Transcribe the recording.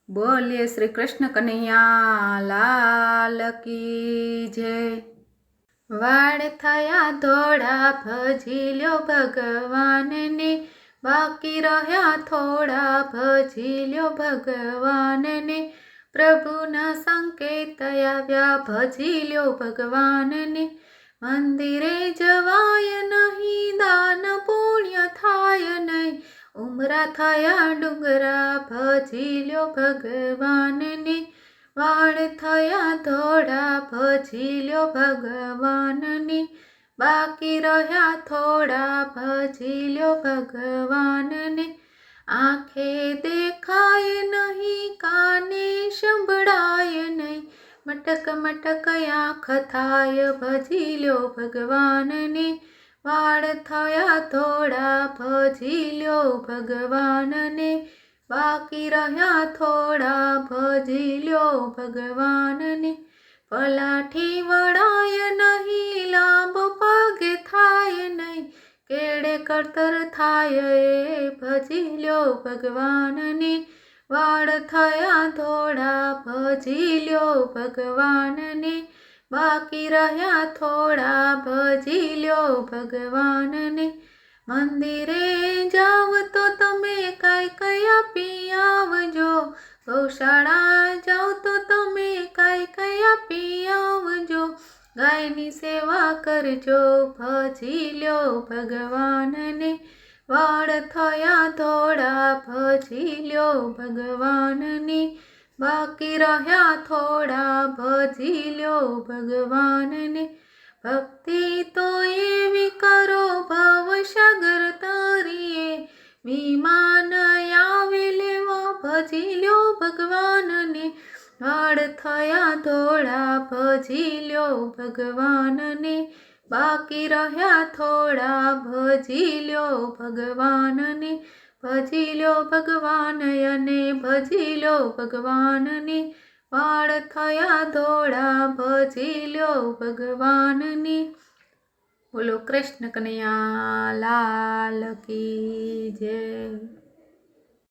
बोलिए श्री कृष्ण कन्हैया लाल की जय। वाड़ थया धोड़ा भजी ल्यो भगवान ने, बाकी रह्या थोड़ा भजी ल्यो भगवान ने। प्रभु न संकेत आव्या भजी ल्यो भगवान ने। मंदिरे जवाय नहीं, दान पुण्य थाय नहीं, उमरा थया डुंगरा भजी ल्यो भगवान ने। वाड़ थया धोड़ा भजी ल्यो भगवान ने, बाकी रह्या थोड़ा भजी ल्यो भगवान ने। आँखे देखाय नहीं, काने संभळाय नहीं, मटक मटक आँख थाय भजी ल्यो भगवान ने। वाड़ थया थोड़ा भजी ल्यो भगवान ने, बाकी रह्या थोड़ा भजी ल्यो भगवान ने। पलाठी वड़ाय नहीं, लांब पगे थाय नहीं, केड़े करतर थाय भजी ल्यो भगवान ने। वाड़ थया थोड़ा भजी ल्यो भगवान ने, बाकी रह्या थोड़ा भजी ल्यो भगवान ने। मंदिरे जाव तो तमे काई कया पियावजो, गौशाळा जाओ तो तमे काई कया पियावजो, गायनी सेवा करजो भजी ल्यो भगवान ने। वाड़ थया थोड़ा भजी ल्यो भगवान ने, बाकी रह्या थोड़ा भजी ल्यो भगवान ने। भक्ति तो एवी करो भवसागर तरीए, विमान आवे लेवा भजी ल्यो भगवान ने। वाड़ थया थोड़ा भजी ल्यो भगवान ने, बाकी रह्या थोड़ा भजी ल्यो भगवान ने। भजी ल्यो भगवान ने, भजी ल्यो भगवान ने। वाड़ थया थोड़ा भजी ल्यो भगवान ने। बोलो कृष्ण कन्हैया लाल की जय।